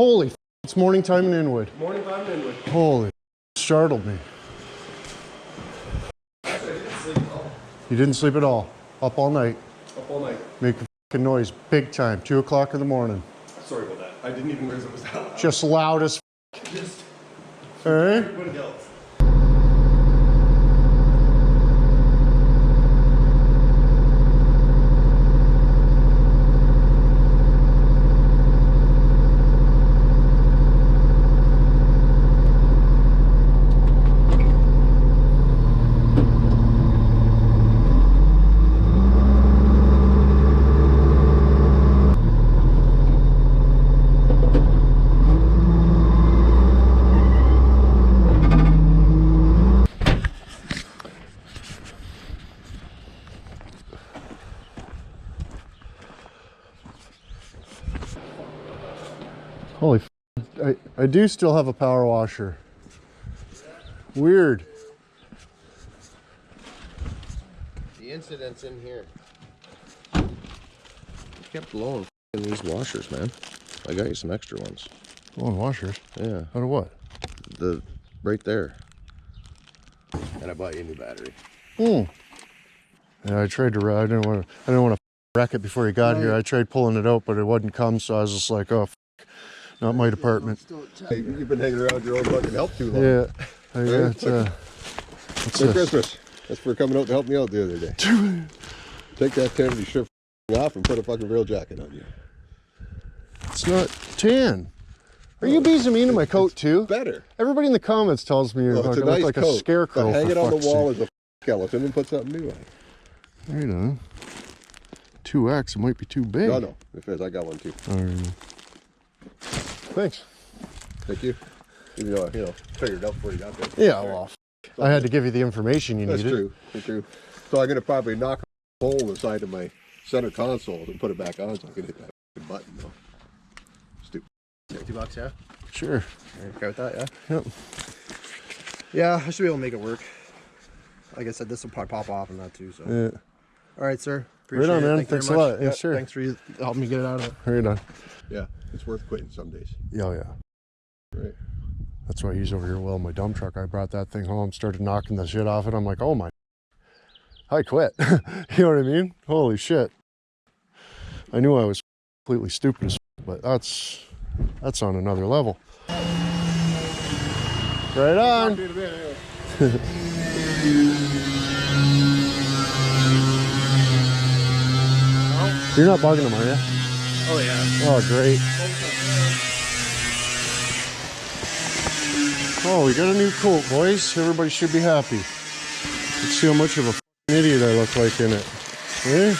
Holy f, it's morning time in Inwood. Morning time in Inwood. Holy f, startled me. You didn't sleep at all? Up all night? Up all night. Make a f***ing noise, big time, 2 o'clock in the morning. Sorry about that. I didn't even realize it was that loud. Just loud as f. Just Alright? everybody else. Holy f, I do still have a power washer. Weird. The incident's in here. Kept blowing in these washers, man. I got you some extra ones. Blowing washers? Yeah. Out of what? The right there. And I bought you a new battery. Hmm. Yeah, I tried to. I didn't want to wreck it before you got here. I tried pulling it out, but it wouldn't come. So I was just like, oh, f, not my department. Hey, you've been hanging around your own fucking help too long. Yeah. Yeah. It's Merry Christmas. That's for coming out to help me out the other day. Take that tan shirt off and put a fucking real jacket on you. It's not tan. Are you beezing me into my coat too? Better. Everybody in the comments tells me you're Well, it's a look nice like coat, a scarecrow. but hang it on the fuck's wall sake. as a skeleton and put something new on it. Right on. 2X, it might be too big. No, it is. I got one too. All right. Thanks. Thank you. Even though I, figured it out before you got there. Yeah, well, I had to give you the information you That's needed. true. That's true. So I'm gonna probably knock a hole in the side of my center console and put it back on so I can hit that button though. Stupid. $50, yeah? Sure. Are you okay with that, yeah? Yep. Yeah, I should be able to make it work. Like I said, this will probably pop off and that too, so. Yeah. All right, sir. Right on, Appreciate it. man. Thank you Thanks a very much. lot. Yeah, sure. Thanks for helping me get it out of it. Right on. Yeah, it's worth quitting some days. Yeah, yeah. Right. That's why he's over here welding my dump truck. I brought that thing home, started knocking the shit off it. I'm like, oh my, I quit. You know what I mean? Holy shit. I knew I was completely stupid as but that's on another level. Right on. You're not bugging them, are you? Oh, yeah. Oh, great. Oh, we got a new coat, boys. Everybody should be happy. Let's see how much of a f***ing idiot I look like in it. Eh?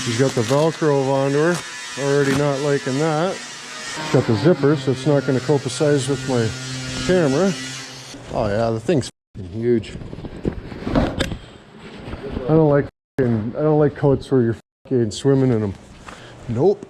She's got the Velcro onto her. Already not liking that. Got the zipper, so it's not going to coincide with my camera. Oh yeah, the thing's f***ing huge. I don't like coats where you're f***ing swimming in them. Nope.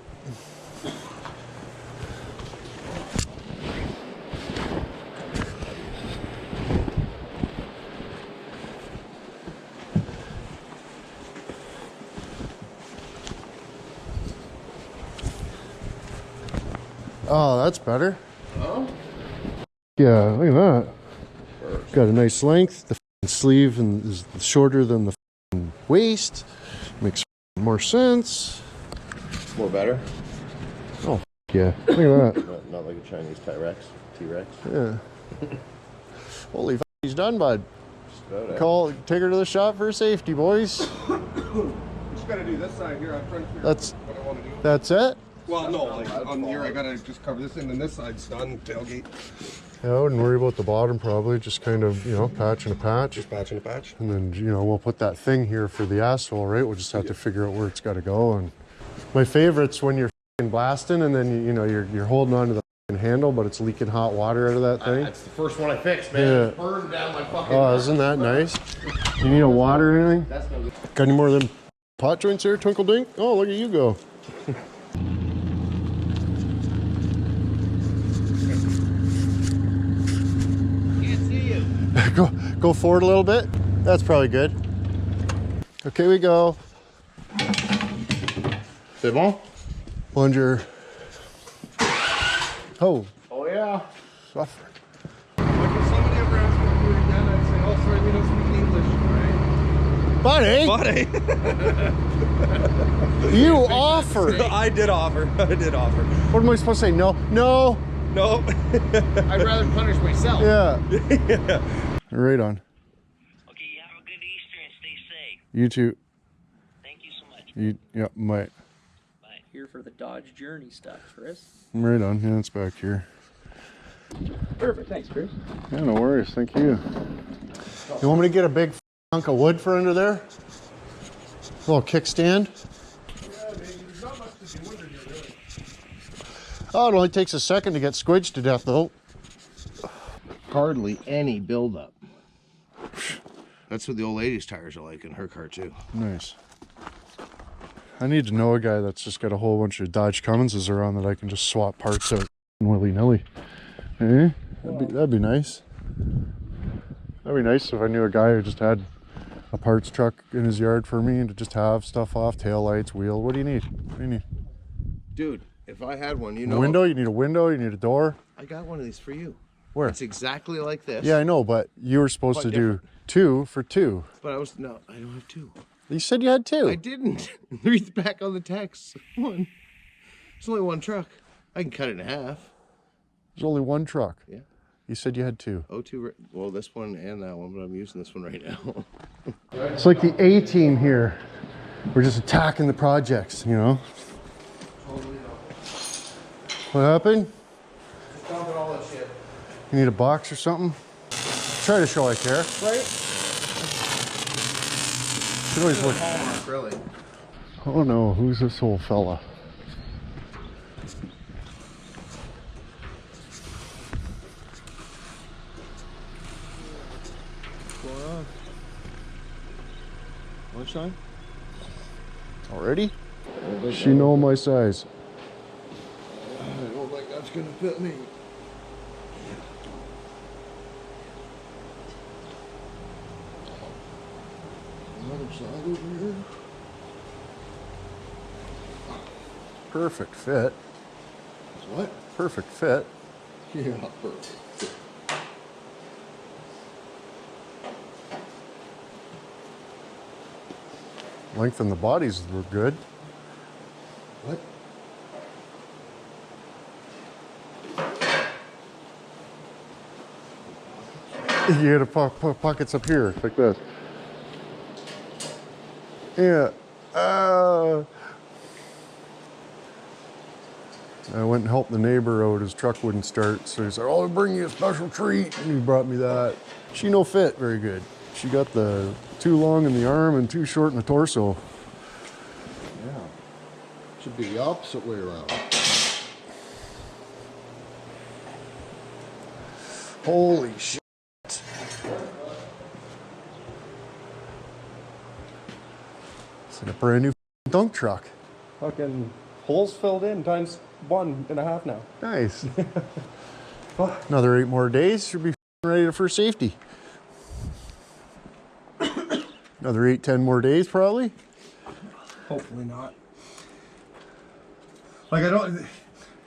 Oh, that's better. Oh? Yeah, look at that. Got a nice length. The sleeve and is shorter than the waist. Makes more sense. More better? Oh, yeah. Look at that. Not like a Chinese T-Rex. Yeah. Holy f, he's done, bud. Just about it. Take her to the shop for safety, boys. Just gotta do this side here. I'm trying to figure That's- out what I want to do. That's it? Well, no, like on here I gotta just cover this in and this side's done. Tailgate. Yeah, I wouldn't worry about the bottom probably. Just kind of, patch and a patch. Just patch and a patch. And then, we'll put that thing here for the asphalt, right? We'll just have to figure out where it's got to go. And my favorite's when you're f***ing blasting and then, you're holding on to the f***ing handle, but it's leaking hot water out of that thing. That's the first one I fixed, man. Yeah. It burned down my fucking... Oh, isn't that nice? You need a water or anything? That's no good. Got any more of them pot joints there, Twinkle Dink? Oh, look at you go. Can't see you. Go forward a little bit. That's probably good. Okay, we go. C'est bon? Plunger. Oh. Oh yeah. Suffer. If somebody ever asked me to do it again, I'd say, oh, sorry, we don't speak English, right? Buddy! You offered! I did offer. What am I supposed to say? No? No! Nope. I'd rather punish myself. Yeah. Right on. Okay, you have a good Easter and stay safe. You too. Thank you so much. Yeah, might. Bye. Here for the Dodge Journey stuff, Chris. Right on. Yeah, it's back here. Perfect. Thanks, Chris. Yeah, no worries. Thank you. You want me to get a big hunk of wood for under there? A little kickstand? Oh, it only takes a second to get squidged to death, though. Hardly any buildup. That's what the old lady's tires are like in her car too. Nice. I need to know a guy that's just got a whole bunch of Dodge Cumminses around that I can just swap parts out willy-nilly. Eh? That'd be nice. That'd be nice if I knew a guy who just had a parts truck in his yard for me and to just have stuff off, tail lights, wheel. What do you need? What do you need? Dude, if I had one, you A know. window? You need a window? You need a door? I got one of these for you. Where? It's exactly like this. Yeah, I know, but you were supposed to But do 2 for 2. But I don't have two. You said you had 2. I didn't. Read back on the text. One. It's only one truck. I can cut it in half. There's only one truck. Yeah. You said you had 2. Well, this one and that one, but I'm using this one right now. It's like the A team here. We're just attacking the projects, you know? What happened? Just dumping all that shit. You need a box or something? Try to show I care. Right? You always look. Hallmark, really. Oh no, who's this old fella? What's going on? Lunchtime? Already? She know my size. I don't think that's gonna fit me. Another side over here. Perfect fit. What? Perfect fit. Yeah, perfect. Length in the bodies were good. What? You had to put pockets up here, like this. Yeah. I went and helped the neighbor out. His truck wouldn't start, so he said, "Oh, I'll bring you a special treat." And he brought me that. She no fit very good. She got the too long in the arm and too short in the torso. Yeah. Should be the opposite way around. Holy shit. It's like a brand new dunk truck. Fucking holes filled in times 1.5 now. Nice. Another 8 more days, should be ready for safety. Another 8-10 more days probably. Hopefully not. Like, I don't.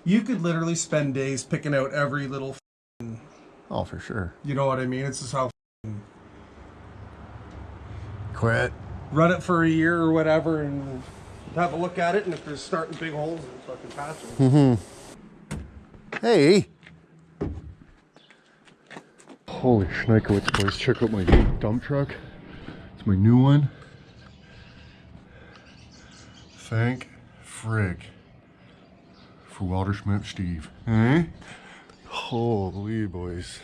You could literally spend days picking out every little. Oh, for sure. You know what I mean? It's just how. Quit. Run it for a year or whatever and have a look at it, and if there's starting big holes, fucking patch them. Hey. Holy schnikowitz, boys. Check out my new dump truck. It's my new one. Thank frig for Walter Schmidt Steve. Eh? Holy boys.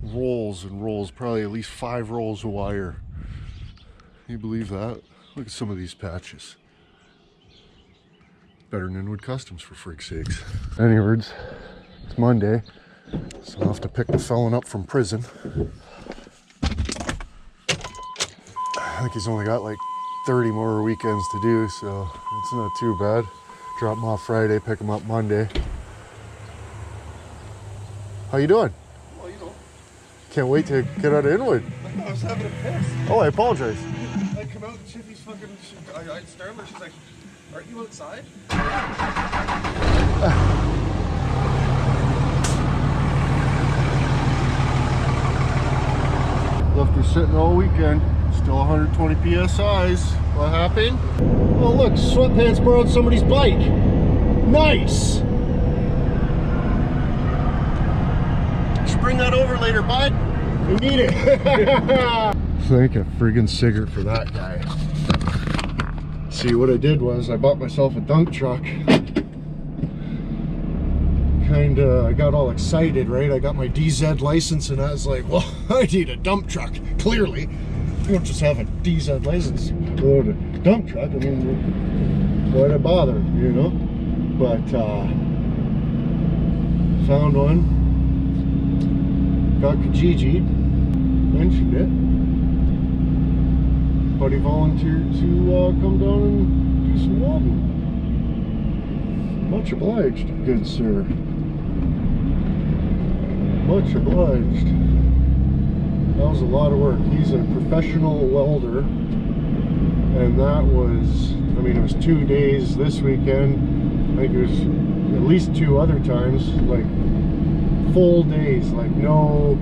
Rolls and rolls, probably at least 5 rolls of wire. Can you believe that? Look at some of these patches. Better than Inwood Customs, for freak's sakes. Any words, it's Monday, so I'll have to pick the felon up from prison. I think he's only got like 30 more weekends to do, so it's not too bad. Drop him off Friday, pick him up Monday. How you doing? Well, you know. Can't wait to get out of Inwood. I was having a piss. Oh, I apologize. I come out and Chippy's fucking. I started her. She's like, Aren't you outside? Left her sitting all weekend. Still 120 PSIs. What happened? Oh look, Sweatpants borrowed somebody's bike. Nice! Should bring that over later, bud. We need it. Thank a friggin' cigarette for that guy. See, what I did was I bought myself a dump truck. I got all excited, right? I got my DZ license and I was like, well, I need a dump truck, clearly. You don't just have a DZ license or a dump truck. I mean, why'd I bother, you know? But, found one, got Kijiji, mentioned it. Buddy volunteered to come down and do some welding. Much obliged, good sir. Much obliged. That was a lot of work. He's a professional welder, and that was, I mean, it was 2 days this weekend. I think it was at least 2 other times, like full days, like no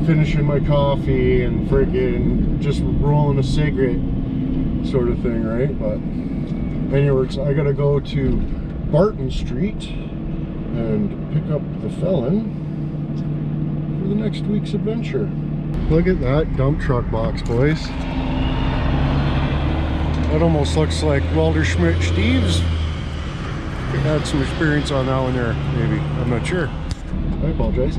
finishing my coffee and friggin' just rolling a cigarette sort of thing, right? But anyways, I gotta go to Barton Street and pick up the felon for the next week's adventure. Look at that dump truck box, boys. That almost looks like Welder Schmidt Steve's. Had some experience on that one there, maybe. I'm not sure. I apologize.